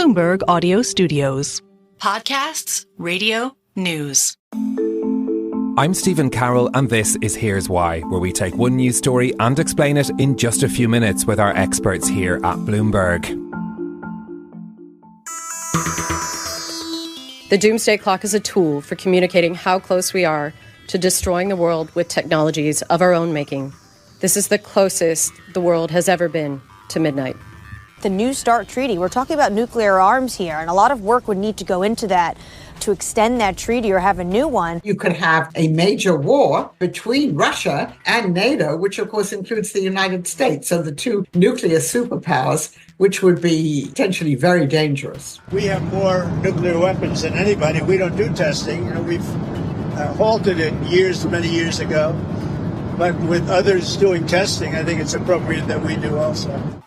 Bloomberg Audio Studios. Podcasts, radio, news. I'm Stephen Carroll, and this is Here's Why, where we take one news story and explain it in just a few minutes with our experts here at Bloomberg. The Doomsday Clock is a tool for communicating how close we are to destroying the world with technologies of our own making. This is the closest the world has ever been to midnight. The New START treaty, we're talking about nuclear arms here, and a lot of work would need to go into that to extend that treaty or have a new one. You could have a major war between Russia and NATO, which of course includes the United States, so the two nuclear superpowers, which would be potentially very dangerous. We have more nuclear weapons than anybody. We don't do testing. We've halted it many years ago. But with others doing testing, I think it's appropriate that we do also.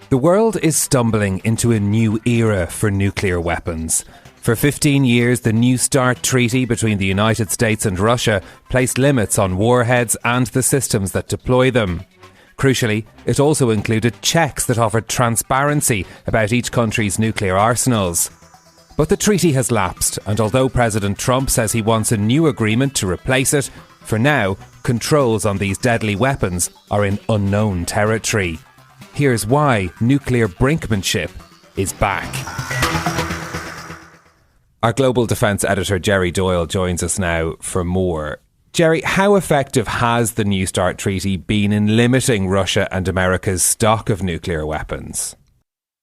The world is stumbling into a new era for nuclear weapons. For 15 years, the New START treaty between the United States and Russia placed limits on warheads and the systems that deploy them. Crucially, it also included checks that offered transparency about each country's nuclear arsenals. But the treaty has lapsed, and although President Trump says he wants a new agreement to replace it, for now, controls on these deadly weapons are in unknown territory. Here's why nuclear brinkmanship is back. Our global defence editor Gerry Doyle joins us now for more. Gerry, how effective has the New START treaty been in limiting Russia and America's stock of nuclear weapons?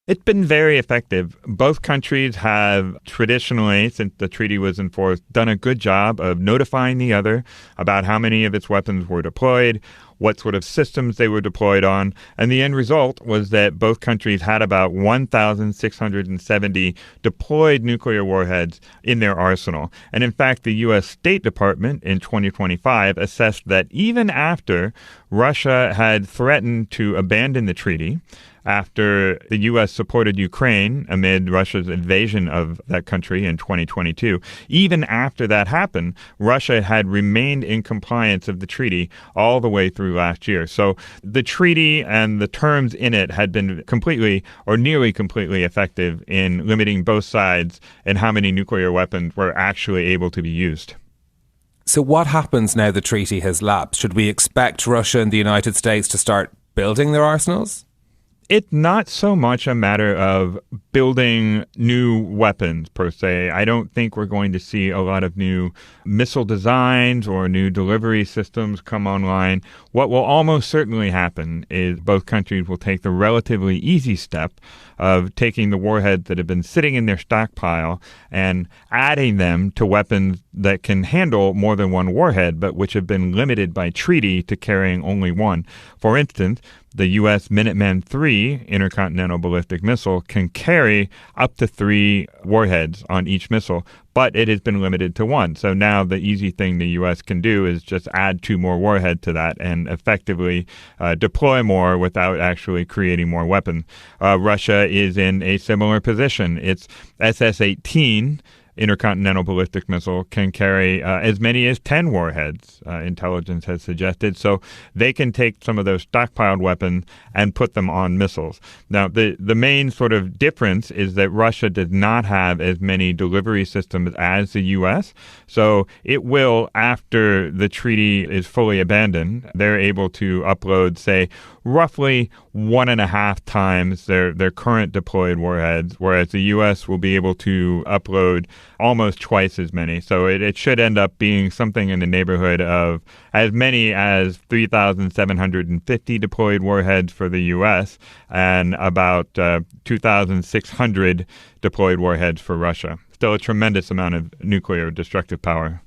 It's been very effective. Both countries have traditionally, since the treaty was enforced, done a good job of notifying the other about how many of its weapons were deployed, what sort of systems they were deployed on. And the end result was that both countries had about 1,670 deployed nuclear warheads in their arsenal. And in fact, the U.S. State Department in 2025 assessed that even after Russia had threatened to abandon the treaty, after the U.S. supported Ukraine amid Russia's invasion of that country in 2022. Even after that happened, Russia had remained in compliance of the treaty all the way through last year. So the treaty and the terms in it had been completely or nearly completely effective in limiting both sides and how many nuclear weapons were actually able to be used. So what happens now the treaty has lapsed? Should we expect Russia and the United States to start building their arsenals? It's not so much a matter of building new weapons, per se. I don't think we're going to see a lot of new missile designs or new delivery systems come online. What will almost certainly happen is both countries will take the relatively easy step of taking the warheads that have been sitting in their stockpile and adding them to weapons that can handle more than one warhead, but which have been limited by treaty to carrying only one. For instance, the U.S. Minuteman III intercontinental ballistic missile can carry up to 3 warheads on each missile, but it has been limited to 1. So now the easy thing the U.S. can do is just add 2 more warheads to that and effectively deploy more without actually creating more weapons. Russia is in a similar position. Its SS-18 intercontinental ballistic missile can carry as many as 10 warheads, intelligence has suggested. So they can take some of those stockpiled weapons and put them on missiles. Now, the main sort of difference is that Russia does not have as many delivery systems as the U.S. So it will, after the treaty is fully abandoned, they're able to upload, say, roughly 1.5 times their current deployed warheads, whereas the U.S. will be able to upload almost twice as many. So it should end up being something in the neighborhood of as many as 3,750 deployed warheads for the U.S. and about 2,600 deployed warheads for Russia. Still a tremendous amount of nuclear destructive power.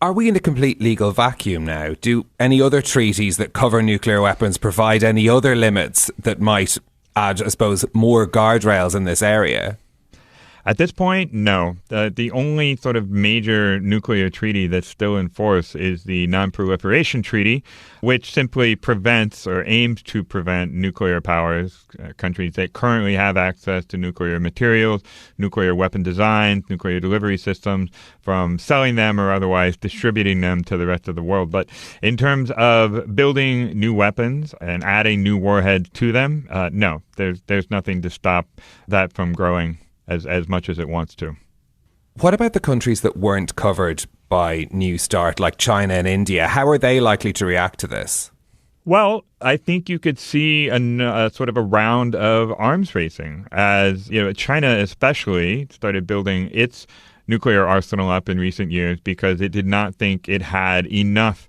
Are we in a complete legal vacuum now? Do any other treaties that cover nuclear weapons provide any other limits that might add, I suppose, more guardrails in this area? At this point, no. The only sort of major nuclear treaty that's still in force is the Non-Proliferation Treaty, which simply prevents or aims to prevent nuclear powers, countries that currently have access to nuclear materials, nuclear weapon designs, nuclear delivery systems, from selling them or otherwise distributing them to the rest of the world. But in terms of building new weapons and adding new warheads to them, no, there's nothing to stop that from growing as much as it wants to. What about the countries that weren't covered by New START, like China and India? How are they likely to react to this? Well, I think you could see a sort of a round of arms racing as, China especially started building its nuclear arsenal up in recent years because it did not think it had enough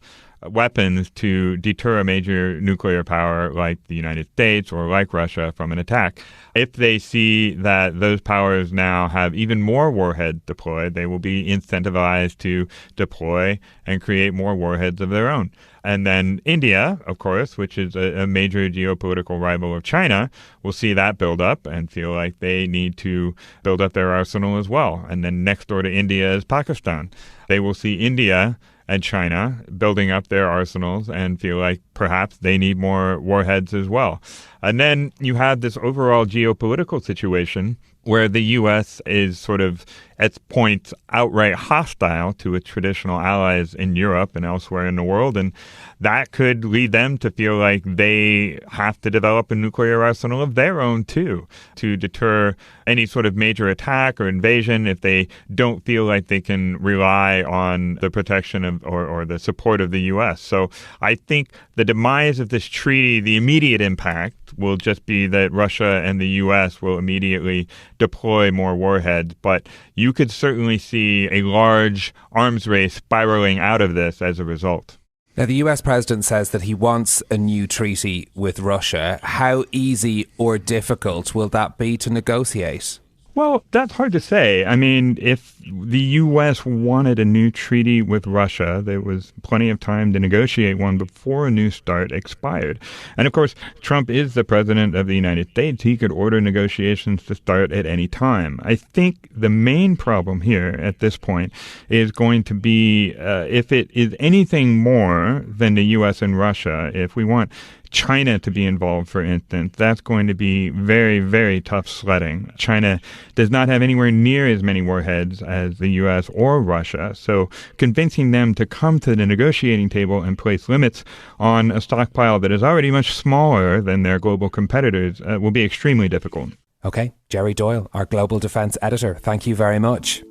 weapons to deter a major nuclear power like the United States or like Russia from an attack. If they see that those powers now have even more warheads deployed, they will be incentivized to deploy and create more warheads of their own. And then India, of course, which is a major geopolitical rival of China, will see that build up and feel like they need to build up their arsenal as well. And then next door to India is Pakistan. They will see India and China building up their arsenals and feel like perhaps they need more warheads as well. And then you have this overall geopolitical situation where the U.S. is sort of at points outright hostile to its traditional allies in Europe and elsewhere in the world. And that could lead them to feel like they have to develop a nuclear arsenal of their own, too, to deter any sort of major attack or invasion if they don't feel like they can rely on the protection of or the support of the U.S. So I think the demise of this treaty, the immediate impact will just be that Russia and the U.S. will immediately deploy more warheads. But you could certainly see a large arms race spiraling out of this as a result. Now, the US president says that he wants a new treaty with Russia. How easy or difficult will that be to negotiate? Well, that's hard to say. I mean, if the U.S. wanted a new treaty with Russia, there was plenty of time to negotiate one before a New START expired. And of course, Trump is the president of the United States. He could order negotiations to start at any time. I think the main problem here at this point is going to be if it is anything more than the U.S. and Russia, if we want China to be involved, for instance, that's going to be very, very tough sledding. China does not have anywhere near as many warheads as the U.S. or Russia, so convincing them to come to the negotiating table and place limits on a stockpile that is already much smaller than their global competitors will be extremely difficult. Okay, Gerry Doyle, our global defence editor, thank you very much.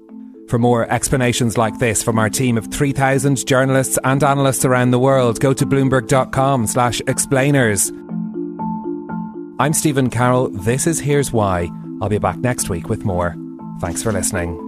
For more explanations like this from our team of 3,000 journalists and analysts around the world, go to bloomberg.com/explainers. I'm Stephen Carroll. This is Here's Why. I'll be back next week with more. Thanks for listening.